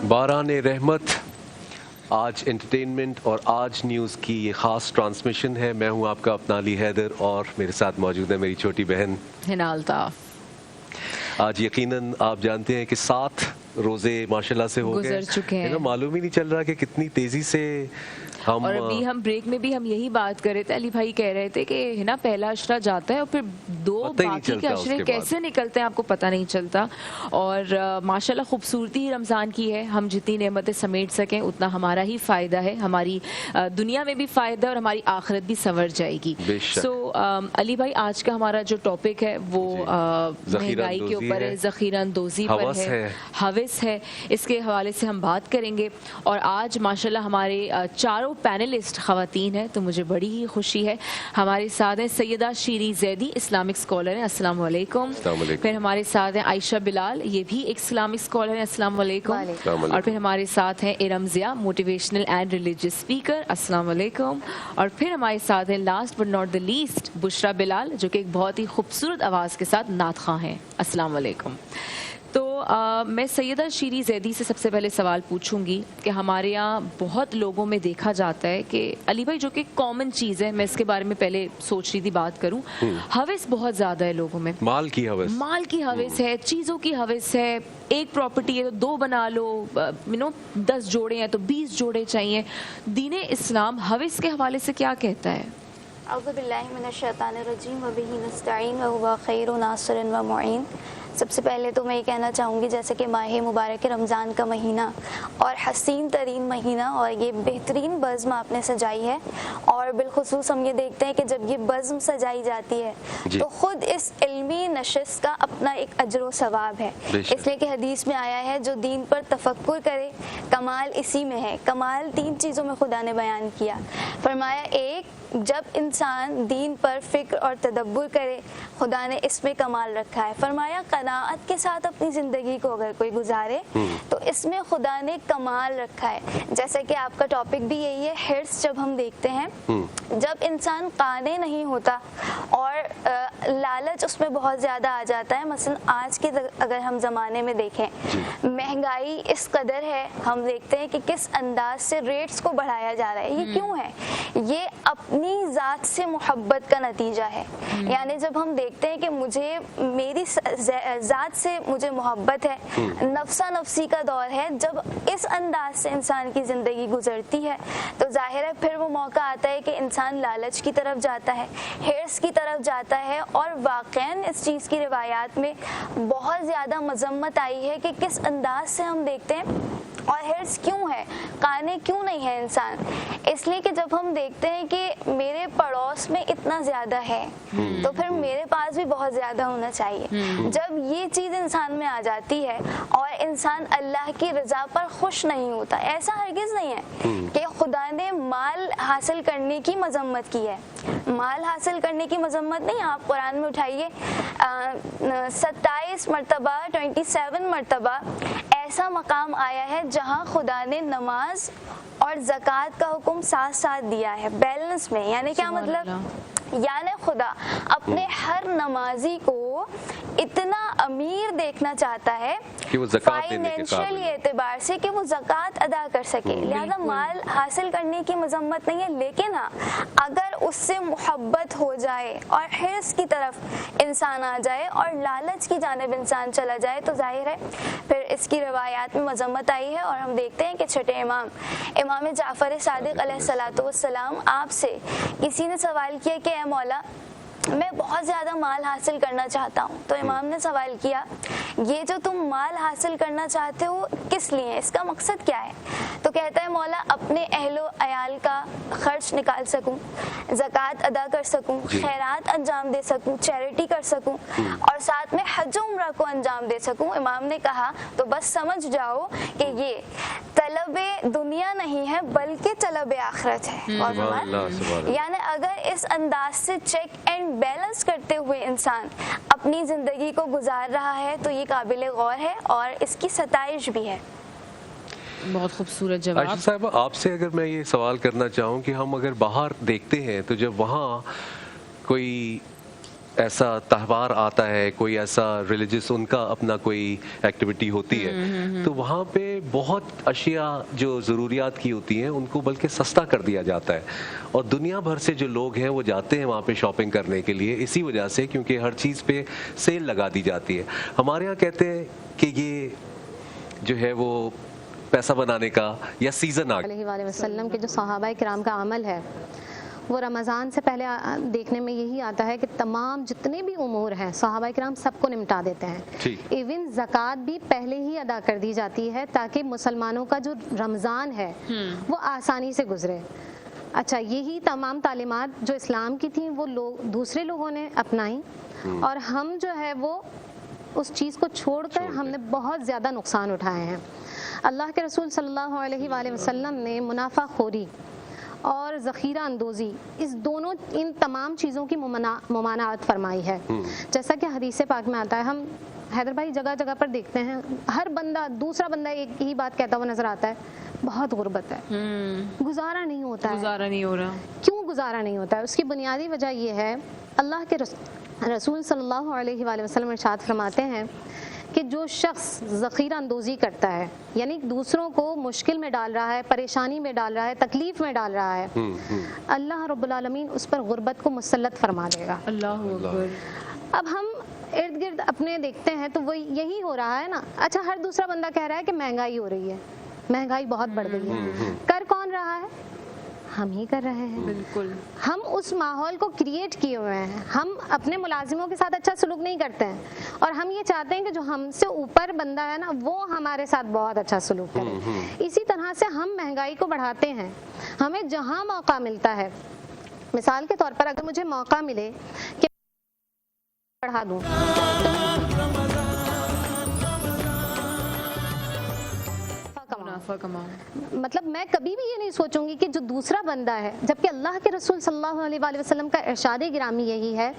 باران رحمت آج انٹرٹینمنٹ اور آج نیوز کی یہ خاص ٹرانسمیشن ہے. میں ہوں آپ کا اپنا علی حیدر اور میرے ساتھ موجود ہے میری چھوٹی بہن ہنال طاف. آج یقیناً آپ جانتے ہیں کہ 7 روزے ماشاءاللہ سے ہو گزر چکے ہیں. معلوم ہی نہیں چل رہا کہ کتنی تیزی سے ہم اور ابھی ہم بریک میں بھی ہم یہی بات کر رہے تھے, علی بھائی کہہ رہے تھے کہ ہے نا پہلا اشرہ جاتا ہے اور پھر 2 باقی کے اشرے کیسے نکلتے ہیں آپ کو پتہ نہیں چلتا. اور ماشاءاللہ خوبصورتی ہی رمضان کی ہے, ہم جتنی نعمتیں سمیٹ سکیں اتنا ہمارا ہی فائدہ ہے, ہماری دنیا میں بھی فائدہ اور ہماری آخرت بھی سنور جائے گی. سو علی بھائی آج کا ہمارا جو ٹاپک ہے وہ مہنگائی کے اوپر ہے, ذخیرہ اندوزی پر ہے, ہوس ہے, اس کے حوالے سے ہم بات کریں گے. اور آج ماشاءاللہ ہمارے چاروں پینلسٹ خواتین ہیں تو مجھے بڑی ہی خوشی ہے. ہمارے ساتھ ہیں سیدہ شیریں زیدی, اسلامک اسکالر ہیں, السلام علیکم. پھر ہمارے ساتھ ہیں عائشہ بلال, یہ بھی ایک اسلامک اسکالر ہیں, السلام علیکم. اور پھر ہمارے ساتھ ہیں Iram Zia, motivational and religious speaker, السلام علیکم. اور پھر ہمارے ساتھ ہیں last but not the least Bushra Bilal, جو کہ ایک بہت ہی خوبصورت آواز کے ساتھ نعت خواں ہیں, السلام علیکم. تو میں سیدہ شیریں زیدی سے سب سے پہلے سوال پوچھوں گی کہ ہمارے یہاں بہت لوگوں میں دیکھا جاتا ہے کہ علی بھائی جو کہ کامن چیز ہے, میں اس کے بارے میں پہلے سوچ رہی تھی بات کروں, ہوس بہت زیادہ ہے لوگوں میں, مال کی ہوس ہے, چیزوں کی ہوس ہے. ایک پراپرٹی ہے تو 2 بنا لو, 10 جوڑے ہیں تو 20 جوڑے چاہیے. دین اسلام ہوس کے حوالے سے کیا کہتا ہے؟ اعوذ باللہ من الشیطان الرجیم وبہ نستعین وہو خیر ناصر و معین. سب سے پہلے تو میں یہ کہنا چاہوں گی جیسے کہ ماہ مبارک رمضان کا مہینہ اور حسین ترین مہینہ, اور یہ بہترین بزم آپ نے سجائی ہے. اور بالخصوص ہم یہ دیکھتے ہیں کہ جب یہ بزم سجائی جاتی ہے تو خود اس علمی نشست کا اپنا ایک اجر و ثواب ہے. اس لیے کہ حدیث میں آیا ہے جو دین پر تفکر کرے کمال اسی میں ہے. کمال 3 چیزوں میں خدا نے بیان کیا. فرمایا ایک, جب انسان دین پر فکر اور تدبر کرے خدا نے اس میں کمال رکھا ہے. فرمایا قناعت کے ساتھ اپنی زندگی کو اگر کوئی گزارے تو اس میں خدا نے کمال رکھا ہے. جیسا کہ آپ کا ٹاپک بھی یہی ہے, ہرس جب ہم دیکھتے ہیں, جب انسان قانع نہیں ہوتا اور لالچ اس میں بہت زیادہ آ جاتا ہے. مثلا آج کے اگر ہم زمانے میں دیکھیں, مہنگائی اس قدر ہے, ہم دیکھتے ہیں کہ کس انداز سے ریٹس کو بڑھایا جا رہا ہے. یہ کیوں ہے؟ یہ اپنی ذات سے محبت کا نتیجہ ہے. یعنی جب ہم دیکھتے ہیں کہ مجھے میری ذات سے مجھے محبت ہے, نفسا نفسی کا دور ہے, جب اس انداز سے انسان کی زندگی گزرتی ہے تو ظاہر ہے پھر وہ موقع آتا ہے کہ انسان لالچ کی طرف جاتا ہے, ہرس کی طرف جاتا ہے. اور واقعاً اس چیز کی روایات میں بہت زیادہ مذمت آئی ہے کہ کس انداز سے ہم دیکھتے ہیں. اور ہرس کیوں ہے, قانع کیوں نہیں ہے انسان؟ اس لیے کہ جب ہم دیکھتے ہیں کہ میرے پڑوس میں اتنا زیادہ ہے تو پھر میرے پاس بھی بہت زیادہ ہونا چاہیے. جب یہ چیز انسان میں آ جاتی ہے اور انسان اللہ کی رضا پر خوش نہیں ہوتا, ایسا ہرگز نہیں ہے کہ خدا نے مال حاصل کرنے کی مذمت کی ہے. مال حاصل کرنے کی مذمت نہیں, آپ قرآن میں اٹھائیے 27 مرتبہ 27 مرتبہ ایسا مقام آیا ہے جہاں خدا نے نماز اور زکوٰۃ کا حکم ساتھ ساتھ دیا ہے, بیلنس میں. یعنی کیا مطلب؟ یعنی خدا اپنے ہر نمازی کو اتنا امیر دیکھنا چاہتا ہے فائنینشیل اعتبار سے کہ وہ زکوٰۃ ادا کر سکے. لہذا مال حاصل کرنے کی مذمت نہیں ہے, لیکن ہاں اگر اس سے محبت ہو جائے اور حرص کی طرف انسان آ جائے اور لالچ کی جانب انسان چلا جائے تو ظاہر ہے پھر اس کی روایات میں مذمت آئی ہے. اور ہم دیکھتے ہیں کہ چھٹے امام جعفر صادق علیہ الصلوۃ والسلام, آپ سے کسی نے سوال کیا کہ اے مولا میں بہت زیادہ مال حاصل کرنا چاہتا ہوں. تو امام نے سوال کیا یہ جو تم مال حاصل کرنا چاہتے ہو کس لیے, اس کا مقصد کیا ہے؟ تو کہتا ہے مولا اپنے اہل و عیال کا خرچ نکال سکوں, زکوٰۃ ادا کر سکوں, خیرات انجام دے سکوں, چیریٹی کر سکوں, اور ساتھ میں حج و عمرہ کو انجام دے سکوں. امام نے کہا تو بس سمجھ جاؤ کہ یہ طلب دنیا نہیں ہے بلکہ طلب آخرت ہے. یعنی اگر اس انداز سے چیک اینڈ بیلنس کرتے ہوئے انسان اپنی زندگی کو گزار رہا ہے تو یہ قابل غور ہے اور اس کی ستائش بھی ہے. بہت خوبصورت جواب. عائشہ صاحبہ آپ سے اگر میں یہ سوال کرنا چاہوں کہ ہم اگر باہر دیکھتے ہیں تو جب وہاں کوئی ایسا تہوار آتا ہے, کوئی ایسا ریلیجس ان کا اپنا کوئی ایکٹیویٹی ہوتی ہے, تو وہاں پہ بہت اشیاء جو ضروریات کی ہوتی ہیں ان کو بلکہ سستا کر دیا جاتا ہے, اور دنیا بھر سے جو لوگ ہیں وہ جاتے ہیں وہاں پہ شاپنگ کرنے کے لیے اسی وجہ سے, کیونکہ ہر چیز پہ سیل لگا دی جاتی ہے. ہمارے یہاں کہتے ہیں کہ یہ جو ہے وہ پیسہ بنانے کا یا سیزن علیہ وآلہ وسلم کے جو صحابہ کرام کا عمل ہے وہ رمضان سے پہلے دیکھنے میں یہی آتا ہے کہ تمام جتنے بھی امور ہیں صحابہ کرام سب کو نمٹا دیتے ہیں. ایون زکوٰۃ بھی پہلے ہی ادا کر دی جاتی ہے تاکہ مسلمانوں کا جو رمضان ہے وہ آسانی سے گزرے. اچھا, یہی تمام تعلیمات جو اسلام کی تھیں وہ دوسرے لوگوں نے اپنائیں, اور ہم جو ہے وہ اس چیز کو چھوڑ کر ہم نے بہت زیادہ نقصان اٹھائے ہیں. اللہ کے رسول صلی اللہ علیہ وآلہ وسلم نے منافع خوری اور ذخیرہ اندوزی ان تمام چیزوں کی ممانعت فرمائی ہے. جیسا کہ حدیث پاک میں آتا ہے, ہم حیدر بھائی جگہ جگہ پر دیکھتے ہیں ہر بندہ دوسرا بندہ ایک ہی بات کہتا ہوا نظر آتا ہے, بہت غربت ہے, گزارا نہیں ہوتا ہے. گزارا نہیں ہو رہا. کیوں گزارا نہیں ہوتا ہے؟ اس کی بنیادی وجہ یہ ہے, اللہ کے رسول صلی اللہ علیہ وآلہ وسلم ارشاد فرماتے ہیں کہ جو شخص ذخیرہ اندوزی کرتا ہے, یعنی دوسروں کو مشکل میں ڈال رہا ہے, پریشانی میں ڈال رہا ہے, تکلیف میں ڈال رہا ہے, اللہ رب العالمین اس پر غربت کو مسلط فرما دے گا. اللہ اکبر. اب ہم ارد گرد اپنے دیکھتے ہیں تو وہ یہی ہو رہا ہے نا. اچھا, ہر دوسرا بندہ کہہ رہا ہے کہ مہنگائی ہو رہی ہے, مہنگائی بہت بڑھ گئی ہے. کر کون رہا ہے؟ ہم ہی کر رہے ہیں. بالکل. ہم اس ماحول کو کریٹ کیے ہوئے ہیں. ہم اپنے ملازموں کے ساتھ اچھا سلوک نہیں کرتے ہیں, اور ہم یہ چاہتے ہیں کہ جو ہم سے اوپر بندہ ہے نا وہ ہمارے ساتھ بہت اچھا سلوک کرے. اسی طرح سے ہم مہنگائی کو بڑھاتے ہیں. ہمیں جہاں موقع ملتا ہے, مثال کے طور پر اگر مجھے موقع ملے کہ بڑھا دوں, مطلب میں کبھی بھی یہ نہیں سوچوں گی کہ جو دوسرا بندہ ہے, جبکہ اللہ کے رسول صلی اللہ علیہ وآلہ وسلم کا ارشاد گرامی یہی ہے,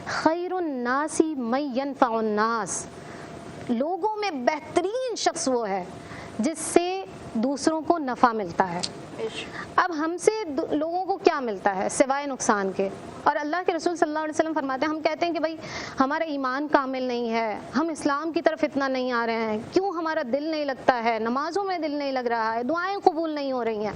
خیر الناس من ینفع الناس, لوگوں میں بہترین شخص وہ ہے جس سے دوسروں کو نفع ملتا ہے. اب ہم سے لوگوں کو کیا ملتا ہے سوائے نقصان کے؟ اور اللہ کے رسول صلی اللہ علیہ وسلم فرماتے ہیں, ہم کہتے ہیں کہ بھائی ہمارا ایمان کامل نہیں ہے, ہم اسلام کی طرف اتنا نہیں آ رہے ہیں, کیوں ہمارا دل نہیں لگتا ہے, نمازوں میں دل نہیں لگ رہا ہے, دعائیں قبول نہیں ہو رہی ہیں.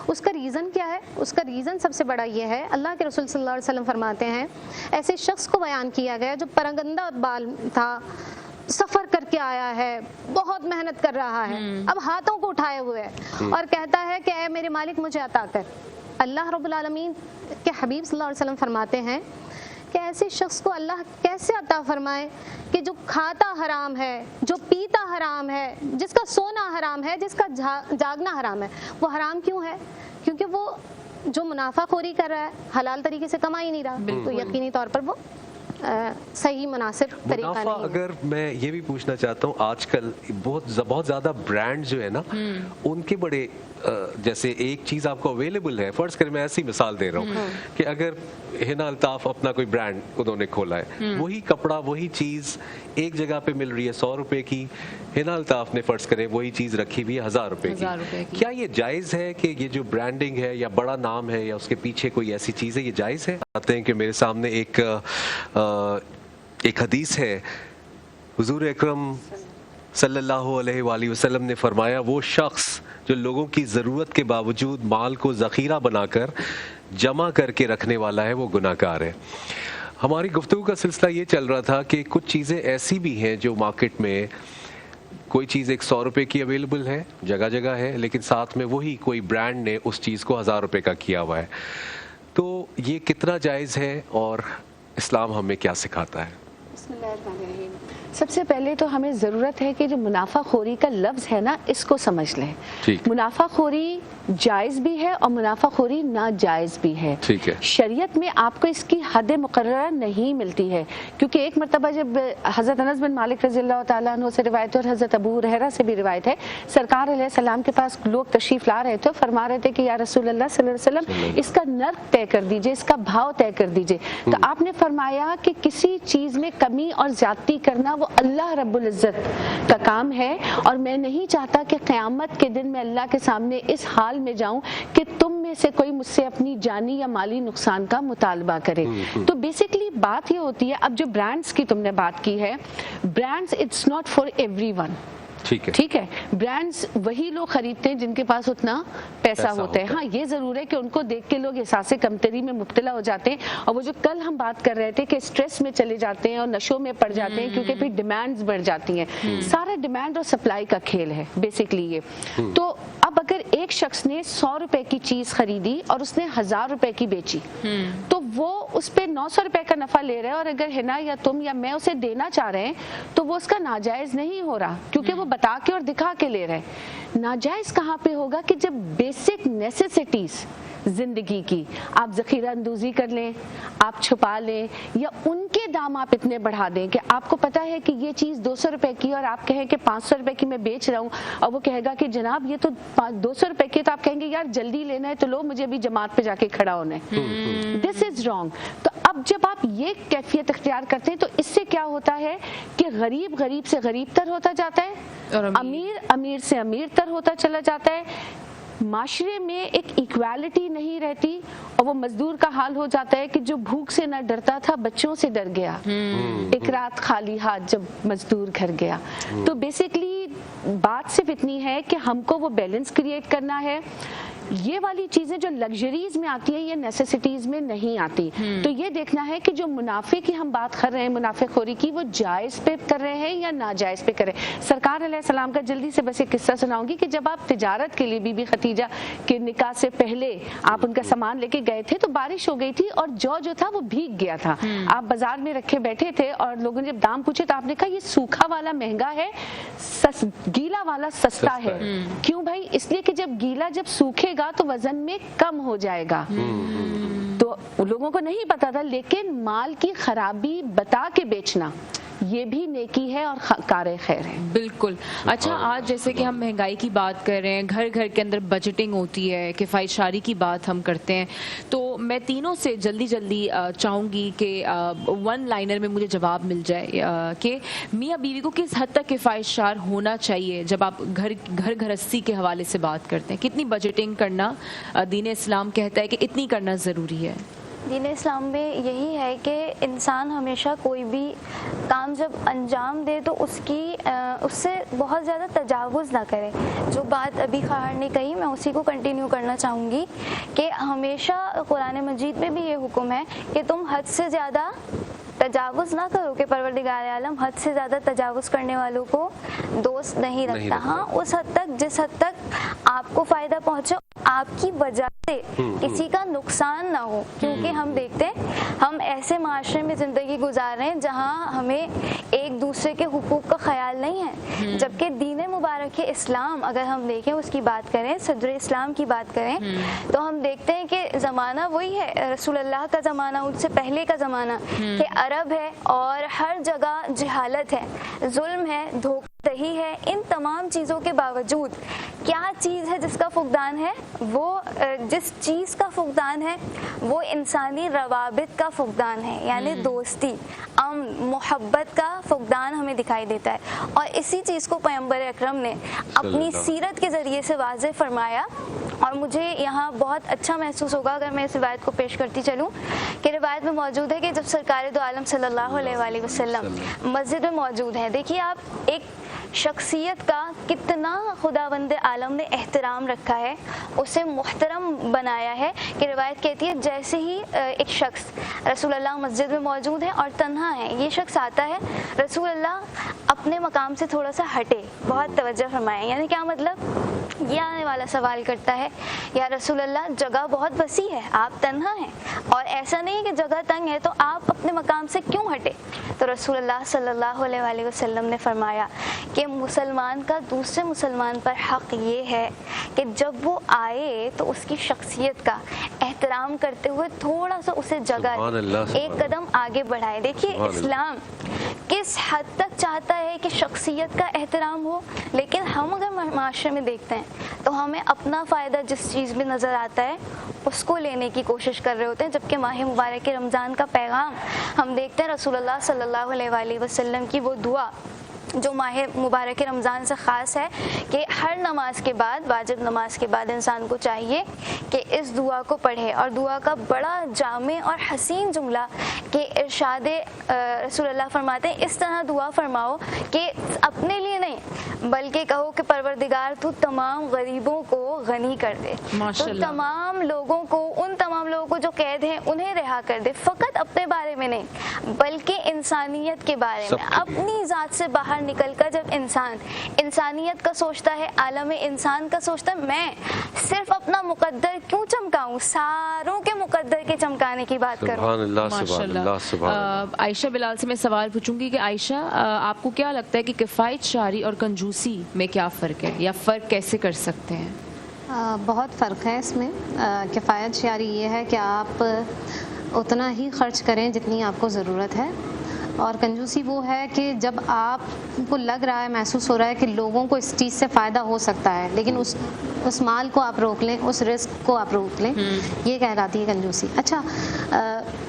اس کا ریزن کیا ہے؟ اس کا ریزن سب سے بڑا یہ ہے, اللہ کے رسول صلی اللہ علیہ وسلم فرماتے ہیں ایسے شخص کو بیان کیا گیا جو پرگندہ بال تھا, سفر کر کے آیا ہے, بہت محنت کر رہا ہے, اب ہاتھوں کو اٹھائے ہوئے اور کہتا ہے کہ اے میرے مالک مجھے عطا کر. اللہ رب العالمین کے حبیب صلی اللہ علیہ وسلم فرماتے ہیں کہ ایسے شخص کو اللہ کیسے عطا فرمائے کہ جو کھاتا حرام ہے, جو پیتا حرام ہے, جس کا سونا حرام ہے, جس کا جاگنا حرام ہے. وہ حرام کیوں ہے؟ کیونکہ وہ جو منافع خوری کر رہا ہے حلال طریقے سے کما ہی نہیں رہا, تو یقینی طور پر وہ صحیح مناسب طریقہ نہیں ہے. اگر میں یہ بھی پوچھنا چاہتا ہوں, آج کل بہت زیادہ برانڈ جو ہے نا ان کے بڑے, جیسے ایک چیز آپ کو اویلیبل ہے, فرض کریں میں ایسی مثال دے رہا ہوں کہ اگر ہنا الطاف اپنا کوئی برانڈ انہوں نے کھولا ہے, وہی کپڑا وہی چیز ایک جگہ پہ مل رہی ہے 100 روپے کی, ہنا الطاف نے فرض کریں وہی چیز رکھی ہوئی ہے 1000 روپے کی. کیا یہ جائز ہے کہ یہ جو برانڈنگ ہے یا بڑا نام ہے یا اس کے پیچھے کوئی ایسی چیز ہے, یہ جائز ہے؟ آتے ہیں کہ میرے سامنے ایک حدیث ہے, حضور اکرم صلی اللہ علیہ وآلہ وسلم نے فرمایا, وہ شخص جو لوگوں کی ضرورت کے باوجود مال کو ذخیرہ بنا کر جمع کر کے رکھنے والا ہے وہ گناہ گار ہے. ہماری گفتگو کا سلسلہ یہ چل رہا تھا کہ کچھ چیزیں ایسی بھی ہیں جو مارکیٹ میں کوئی چیز 100 روپے کی اویلیبل ہے, جگہ جگہ ہے, لیکن ساتھ میں وہی کوئی برانڈ نے اس چیز کو 1000 روپے کا کیا ہوا ہے. تو یہ کتنا جائز ہے اور اسلام ہمیں کیا سکھاتا ہے؟ بسم اللہ الرحمن الرحیم. سب سے پہلے تو ہمیں ضرورت ہے کہ جو منافع خوری کا لفظ ہے نا اس کو سمجھ لیں. منافع خوری جائز بھی ہے اور منافع خوری ناجائز بھی ہے. شریعت میں آپ کو اس کی حد مقررہ نہیں ملتی ہے, کیونکہ ایک مرتبہ جب حضرت انس بن مالک رضی اللہ تعالیٰ عنہ سے روایت ہے اور حضرت ابو ہریرہ سے بھی روایت ہے, سرکار علیہ السلام کے پاس لوگ تشریف لا رہے تھے, فرما رہے تھے کہ یا رسول اللہ صلی اللہ علیہ وسلم اس کا نرخ طے کر دیجئے, اس کا بھاؤ طے کر دیجئے. تو آپ نے فرمایا کہ کسی چیز میں کمی اور زیادتی کرنا وہ اللہ رب العزت کا کام ہے, اور میں نہیں چاہتا کہ قیامت کے دن میں اللہ کے سامنے اس حال میں جاؤں کہ تم में से कोई मुझसे अपनी जानी या माली नुकसान का मुतालबा करे। तो बेसिकली बात ये होती है, अब जो ब्रांड्स की तुमने बात की है, brands it's not for everyone, ठीक है। ब्रांड्स वही लोग खरीदते हैं जिनके पास उतना पैसा होता है। हाँ, ये जरूर है कि उनको देख के लोग एहसास कमतरी में मुब्तला हो जाते हैं, और वो जो कल हम बात कर रहे थे कि स्ट्रेस में चले जाते हैं और नशों में पड़ जाते हैं, क्योंकि फिर डिमांड्स बढ़ जाती हैं। सारा डिमांड और सप्लाई का खेल है बेसिकली ये। तो अब अगर एक शख्स ने 100 रुपए की चीज खरीदी और उसने 1000 रुपए की बेची, तो वो उस पे 900 रुपए का नफा ले रहा है, और अगर हिना या तुम या मैं उसे देना चाह रहे हैं तो वो उसका नाजायज नहीं हो रहा, क्योंकि वो बता के और दिखा के ले रहे हैं। नाजायज कहाँ पे होगा कि जब बेसिक नेसेसिटीज जिंदगी की आप जखीरा अंदोजी कर लें, आप छुपा लें, या उनके दाम आप इतने बढ़ा दें कि आपको पता है कि ये चीज 200 रुपए की और आप कहें कि 500 रुपए की मैं बेच रहा हूँ, और वो कहेगा कि जनाब ये तो 200 रुपए की, तो आप कहेंगे यार जल्दी लेना है तो लो, मुझे अभी जमात पे जाके खड़ा होना है। This is wrong. तो अब जब आप ये कैफियत अख्तियार करते हैं तो इससे क्या होता है कि गरीब गरीब से गरीब तर होता जाता है, और अमीर अमीर से अमीर तर होता चला जाता है। माशरे में एक इक्वालिटी नहीं रहती, और वो मजदूर का हाल हो जाता है कि जो भूख से न डरता था बच्चों से डर गया, एक रात खाली हाथ जब मजदूर घर गया। तो बेसिकली बात सिर्फ इतनी है कि हमको वो बैलेंस क्रिएट करना है। ये वाली चीजें जो लग्जरीज में आती है ये नेसेसिटीज में नहीं आती। तो ये देखना है कि जो मुनाफे की हम बात कर रहे हैं, मुनाफेखोरी की, वो जायज पे कर रहे हैं या नाजायज पे कर रहे हैं। सरकार अलैहिस्सलाम का जल्दी से बस एक किस्सा सुनाऊंगी कि जब आप तिजारत के लिए बीबी खतीजा के निकाह से पहले आप उनका सामान लेके गए थे तो बारिश हो गई थी और जो था वो भीग गया था। आप बाजार में रखे बैठे थे और लोगों ने जब दाम पूछे तो आपने कहा ये सूखा वाला महंगा है, गीला वाला सस्ता है। क्यों भाई? इसलिए कि जब गीला जब सूखेगा तो वजन में कम हो जाएगा। तो लोगों को नहीं पता था, लेकिन माल की खराबी बता के बेचना ये भी नेकी है और कारे खैर है। बिल्कुल। अच्छा, आज जैसे कि हम महंगाई की बात कर रहे हैं, घर घर के अंदर बजटिंग होती है, किफ़ायतशारी की बात हम करते हैं, तो मैं तीनों से जल्दी जल्दी चाहूँगी कि वन लाइनर में मुझे जवाब मिल जाए कि मियाँ बीवी को किस हद तक किफ़ायतशार होना चाहिए जब आप घर गृहस्थी के हवाले से बात करते हैं। कितनी बजटिंग करना दीन इस्लाम कहता है कि इतनी करना ज़रूरी है? दीन इस्लाम में यही है कि इंसान हमेशा कोई भी काम जब अंजाम दे तो उससे बहुत ज़्यादा तजावुज़ ना करे। जो बात अभी ख़ार ने कही मैं उसी को कंटिन्यू करना चाहूँगी कि हमेशा कुरान मजीद में भी ये हुक्म है कि तुम हद से ज़्यादा तजावुज़ ना करो, कि परवरदिगार आलम हद से ज़्यादा तजावुज़ करने वालों को दोस्त नहीं रखता। हाँ, उस हद तक जिस हद तक आपको फ़ायदा पहुँचे, आपकी वजह से किसी का नुकसान ना हो। क्योंकि हम देखते हैं हम ऐसे माशरे में ज़िंदगी गुजार रहे हैं जहाँ हमें एक दूसरे के हुकूक का ख्याल नहीं है, जबकि दीन मुबारक इस्लाम अगर हम देखें, उसकी बात करें, सदर इस्लाम की बात करें, तो हम देखते हैं कि ज़माना वही है, रसूलुल्लाह का ज़माना, उससे पहले का ज़माना कि अरब है और हर जगह जहालत है, जुल्म है, धोखाधड़ी है। इन तमाम चीज़ों के बावजूद क्या चीज़ है जिसका फुकदान है? वो जिस चीज़ का फुकदान है वो इंसानी रवाबित का फुकदान है, यानी दोस्ती, मोहब्बत का फुकदान हमें दिखाई देता है। और इसी चीज़ को पैगंबर अकरम ने अपनी सीरत के ज़रिए से वाज़े फरमाया। और मुझे यहाँ बहुत अच्छा महसूस होगा अगर मैं इस रिवायत को पेश करती चलूँ कि रिवायत में मौजूद है कि जब सरकार दो आलम सल्लल्लाहु अलैहि वसल्लम मस्जिद में मौजूद हैं, देखिए आप एक शख्सियत का कितना खुदावंद आलम ने एहतराम रखा है, उसे मुहतरम बनाया है कि रिवायत कहती है जैसे ही एक शख्स रसूलुल्लाह मस्जिद में मौजूद है और तन्हा है, ये शख्स आता है, रसूलुल्लाह अपने मकाम से थोड़ा सा हटे, बहुत तवज्जो फरमाएं। यानी क्या मतलब? ये आने वाला सवाल करता है, या रसूलुल्लाह जगह बहुत वसी है, आप तन्हा हैं और ऐसा नहीं कि जगह तंग है, तो आप अपने मकाम से क्यों हटे? तो रसूलुल्लाह सल्लल्लाहु अलैहि वसल्लम ने फरमाया कि मुसलमान का दूसरे मुसलमान पर हक ये है कि जब वो आए तो उसकी शख्सियत का एहतराम करते हुए थोड़ा सा उसे जगह एक कदम आगे बढ़ाए। देखिए इस्लाम किस हद तक चाहता है कि शख्सियत का एहतराम हो, लेकिन हम अगर माशरे में देखते हैं तो हमें अपना फ़ायदा जिस चीज़ में नज़र आता है उसको लेने की कोशिश कर रहे होते हैं। जबकि माह मुबारक रमज़ान का पैगाम हम देखते हैं रसूलुल्लाह सल्लल्लाहु अलैहि वसल्लम की वो दुआ जो माह मुबारक रमज़ान से ख़ास है कि हर नमाज के बाद, वाजिब नमाज के बाद इंसान को चाहिए कि इस दुआ को पढ़े। और दुआ का बड़ा जामे और हसीन जुमला कि इरशाद रसूलुल्लाह फरमाते हैं इस तरह दुआ फरमाओ कि अपने लिए नहीं बल्कि कहो कि परवरदिगार तू तमाम गरीबों को गनी कर दे, तो तमाम लोगों को, उन तमाम लोगों को जो कैद हैं उन्हें रिहा कर दे, फ़कत अपने बारे में नहीं बल्कि इंसानियत के बारे में। अपनी ज़ात से बाहर निकल कर जब इंसान इंसानियत का सोचता है, आलम इंसान का सोचता है, मैं सिर्फ अपना मुकद्दर क्यों चमकाऊं, सारों के मुकद्दर के चमकाने की बात करूं। आयशा बिलाल से मैं सवाल पूछूंगी कि आयशा, आपको क्या लगता है कि किफ़ायत शारी और कंजूसी में क्या फ़र्क है या फ़र्क कैसे कर सकते हैं? बहुत फ़र्क है इसमें। किफ़ायत शारी ये है कि आप उतना ही खर्च करें जितनी आपको ज़रूरत है, और कंजूसी वो है कि जब आपको लग रहा है, महसूस हो रहा है कि लोगों को इस चीज़ से फ़ायदा हो सकता है लेकिन उस माल को आप रोक लें, उस रिस्क को आप रोक लें, ये कहलाती है कंजूसी। अच्छा,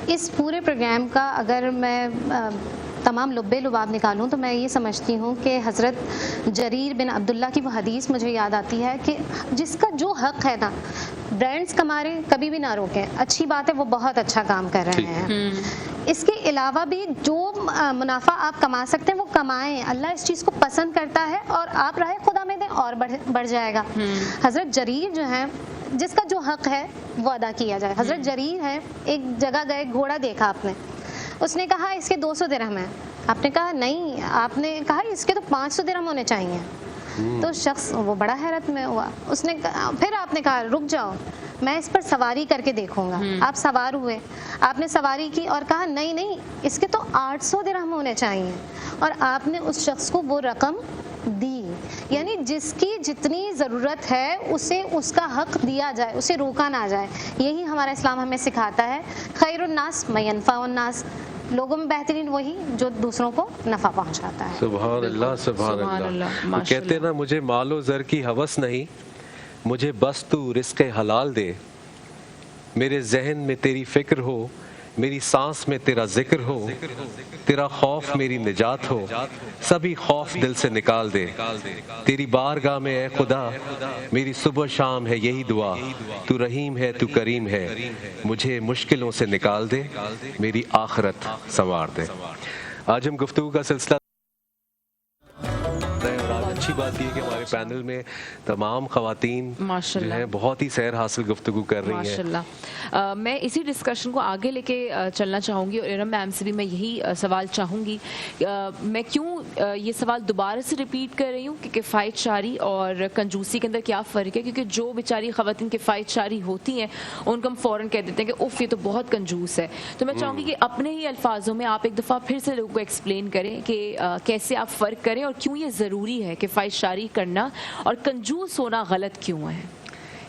इस पूरे प्रोग्राम का अगर मैं तमाम लुब्बे लुबाब निकालूं तो मैं ये समझती हूँ कि हज़रत जरीर बिन अब्दुल्ला की वो हदीस मुझे याद आती है कि जिसका जो हक़ है ना, ब्रांड्स कमा रहे कभी भी ना रोकें, अच्छी बात है, वो बहुत अच्छा काम कर रहे हैं। इसके अलावा भी जो मुनाफा आप कमा सकते हैं वो कमाएं, अल्लाह इस चीज़ को पसंद करता है और आप राह खुदा में दें और बढ़ जाएगा। हज़रत जरीर जो है, जिसका जो हक़ है वो अदा किया जाए। हज़रत जरीर है, एक जगह गए, घोड़ा देखा आपने, उसने कहा इसके 200 दिरहम है, आपने कहा नहीं, आपने कहा इसके तो 500 दिरहम होने चाहिए। तो शख्स वो बड़ा हैरत में हुआ, उसने फिर आपने कहा रुक जाओ, मैं इस पर सवारी करके देखूंगा। आप सवार हुए, आपने सवारी की और कहा नहीं नहीं, इसके तो 800 दिरहम होने चाहिए, और आपने उस शख्स को वो रकम दी। यानी जिसकी जितनी ज़रूरत है उसे उसका हक़ दिया जाए, उसे रोका ना जाए। यही हमारा इस्लाम हमें सिखाता है। खैरुन्नास मयनफ़उन्नास, लोगों में बेहतरीन वही जो दूसरों को नफ़ा पहुंचाता है। सुभान अल्लाह, सुभान अल्लाह। वो कहते ना, मुझे मालो ज़र की हवस नहीं, मुझे बस तू रिज़्क़ हलाल दे, मेरे जहन में तेरी फ़िक्र हो, मेरी सांस में तेरा जिक्र हो, तेरा खौफ मेरी निजात हो, सभी खौफ दिल से निकाल दे, तेरी बारगाह में ए खुदा मेरी सुबह शाम है यही दुआ, तू रहीम है तू करीम है, मुझे मुश्किलों से निकाल दे, मेरी आखिरत संवार दे। आज हम गुफ्तगू का सिलसिला, अच्छी बात यह कि हमारे पैनल में तमाम ख़वातीन जो हैं बहुत ही सैर हासिल गुफ्तगू कर रही हैं माशाल्लाह। मैं इसी डिस्कशन को आगे लेके चलना चाहूँगी और इरम मैम से भी मैं यही सवाल चाहूँगी। मैं क्यों ये सवाल दोबारा से रिपीट कर रही हूँ कि किफ़ायत शारी और कंजूसी के अंदर क्या फ़र्क है, क्योंकि जो बेचारी ख़वातीन किफ़ायत शारी होती हैं उनको हम फ़ौरन कह देते हैं कि उफ़ ये तो बहुत कंजूस है। तो मैं चाहूँगी कि अपने ही अल्फाजों में आप एक दफ़ा फिर से लोगों को एक्सप्लेन करें कि कैसे आप फ़र्क करें और क्यों ये ज़रूरी है किफ़ायत शारी करना और कंजूस होना गलत क्यों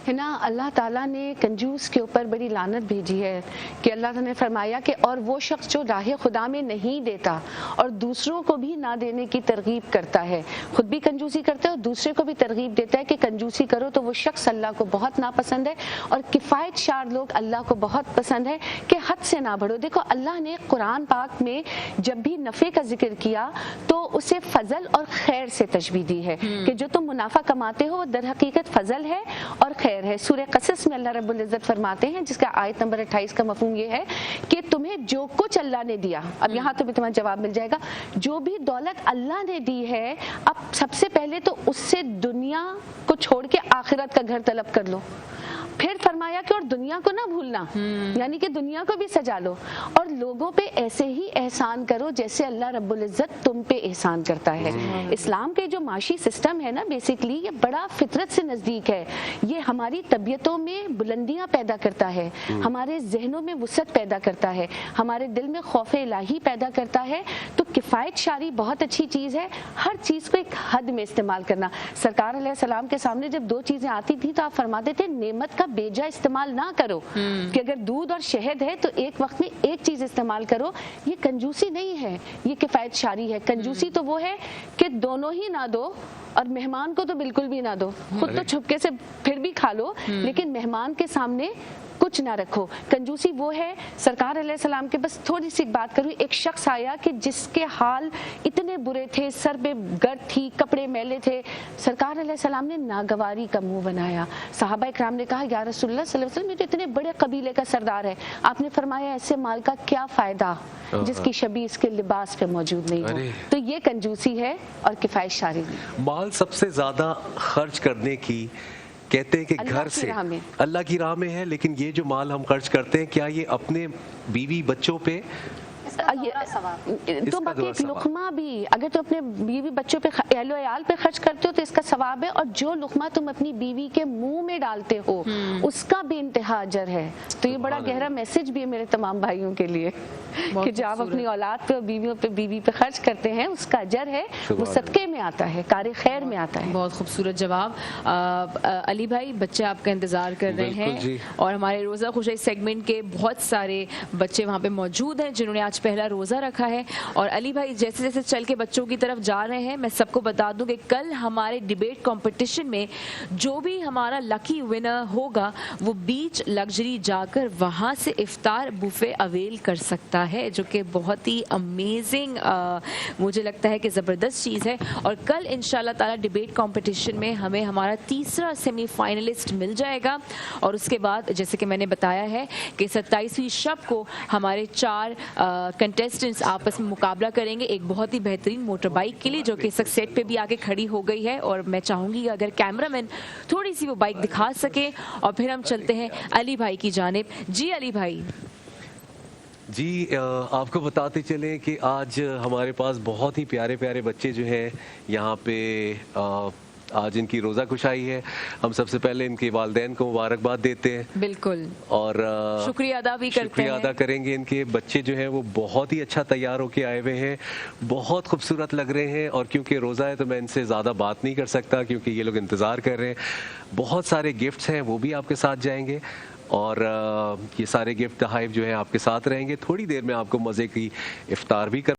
है ना। अल्लाह ताला ने कंजूस के ऊपर बड़ी लानत भेजी है कि अल्लाह ताला ने फरमाया कि और वो शख्स जो राह खुदा में नहीं देता और दूसरों को भी ना देने की तरगीब करता है, खुद भी कंजूसी करता है और दूसरे को भी तरगीब देता है कि कंजूसी करो, तो वो शख्स अल्लाह को बहुत नापसंद है। और किफ़ायत शार लोग अल्लाह को बहुत पसंद है कि हद से ना बढ़ो। देखो, अल्लाह ने कुरान पाक में जब भी नफ़े का जिक्र किया तो उसे फजल और खैर से तशबीह दी है कि जो तुम मुनाफा कमाते हो वो दर हकीकत फजल है और खैर है। सूरह क़सस में अल्लाह रब्बुल इज़्ज़त फरमाते हैं, जिसका आयत नंबर 28 का मफ़हूम ये है कि तुम्हें जो कुछ अल्लाह ने दिया, अब यहाँ तो भी तुम्हें जवाब मिल जाएगा, जो भी दौलत अल्लाह ने दी है, अब सबसे पहले तो उससे दुनिया को छोड़ के आखिरत का घर तलब कर लो। फिर फरमाया कि और दुनिया को ना भूलना, यानी कि दुनिया को भी सजा लो और लोगों पे ऐसे ही एहसान करो जैसे अल्लाह रब्बुल इज़्ज़त तुम पे एहसान करता है। इस्लाम के जो माशी सिस्टम है ना, बेसिकली ये बड़ा फितरत से नज़दीक है। ये हमारी तबीयतों में बुलंदियाँ पैदा करता है, हमारे जहनों में वुसअत पैदा करता है, हमारे दिल में खौफ इलाही पैदा करता है। तो किफ़ायत शारी बहुत अच्छी चीज़ है, हर चीज़ को एक हद में इस्तेमाल करना। सरकार अलैहिस्सलाम के सामने जब दो चीज़ें आती थी तो आप फरमाते थे नेमत का बेजा इस्तेमाल ना करो, कि अगर दूध और शहद है तो एक वक्त में एक चीज इस्तेमाल करो। ये कंजूसी नहीं है, ये किफायत शारी है। कंजूसी तो वो है कि दोनों ही ना दो और मेहमान को तो बिल्कुल भी ना दो, खुद तो छुपके से फिर भी खा लो, लेकिन मेहमान के सामने कुछ ना रखो। कंजूसी वो है, सरकार अलैहिस्सलाम के, बस थोड़ी सी बात करूँ, एक शख्स आया कि जिसके हाल इतने बुरे थे, सर पे गर्द थी, कपड़े मैले थे, सरकार अलैहिस्सलाम ने नागवारी का मुंह बनाया। सहाबा इकराम ने कहा या रसूलुल्लाह सल्लल्लाहु अलैहि वसल्लम, ये तो इतने बड़े कबीले का सरदार है, आपने फरमाया ऐसे माल का क्या फायदा जिसकी शबी इसके लिबास पे मौजूद नहीं हो। तो ये कंजूसी है और किफायत शारी नहीं। माल सबसे ज्यादा खर्च करने की कहते हैं कि घर से अल्लाह की राह में है, लेकिन ये जो माल हम खर्च करते हैं, क्या ये अपने बीवी बच्चों पे तो बाकी एक लुकमा भी अगर तो अपने बीवी बच्चों पे अहलो अयाल पे खर्च करते हो तो इसका सवाब है, और जो लुकमा तुम अपनी बीवी के मुंह में डालते हो उसका भी इंतहा अजर है। तो ये बड़ा गहरा मैसेज भी है मेरे तमाम भाइयों के लिए कि जो आप अपनी औलाद पे और बीवी पे खर्च करते हैं उसका अजर है, वो सदके में आता है, कार खैर में आता है। बहुत खूबसूरत जवाब। अली भाई, बच्चे आपका इंतजार कर रहे हैं और हमारे रोज़ा खुशाई सेगमेंट के बहुत सारे बच्चे वहाँ पे मौजूद हैं जिन्होंने आज पहला रोज़ा रखा है। और अली भाई जैसे जैसे चल के बच्चों की तरफ जा रहे हैं, मैं सबको बता दूं कि कल हमारे डिबेट कंपटीशन में जो भी हमारा लकी विनर होगा वो बीच लग्जरी जाकर वहाँ से इफ्तार बुफे अवेल कर सकता है, जो कि बहुत ही अमेजिंग मुझे लगता है कि ज़बरदस्त चीज़ है। और कल इंशाल्लाह ताला डिबेट कंपटीशन में हमें हमारा तीसरा सेमीफाइनलिस्ट मिल जाएगा, और उसके बाद जैसे कि मैंने बताया है कि 27वीं शब को हमारे 4 कंटेस्टेंट्स आपस में मुकाबला करेंगे एक बहुत ही बेहतरीन मोटर बाइक के लिए, जो कि इस सेट पे भी आके खड़ी हो गई है। और मैं चाहूंगी अगर कैमरामैन थोड़ी सी वो बाइक दिखा सके, और फिर हम चलते हैं अली भाई की जानिब। जी अली भाई। जी आपको बताते चलें कि आज हमारे पास बहुत ही प्यारे प्यारे बच्चे जो हैं यहाँ पे आज इनकी रोज़ा खुशाई है। हम सबसे पहले इनके वालिदैन को मुबारकबाद देते हैं। बिल्कुल। और शुक्रिया अदा भी करते हैं। शुक्रिया अदा करेंगे। इनके बच्चे जो हैं वो बहुत ही अच्छा तैयार होके आए हुए हैं, बहुत खूबसूरत लग रहे हैं। और क्योंकि रोज़ा है तो मैं इनसे ज़्यादा बात नहीं कर सकता क्योंकि ये लोग इंतज़ार कर रहे हैं। बहुत सारे गिफ्ट्स हैं, वो भी आपके साथ जाएंगे, और ये सारे गिफ्ट तोहफ़े जो हैं आपके साथ रहेंगे। थोड़ी देर में आपको मज़े की इफ्तार भी कर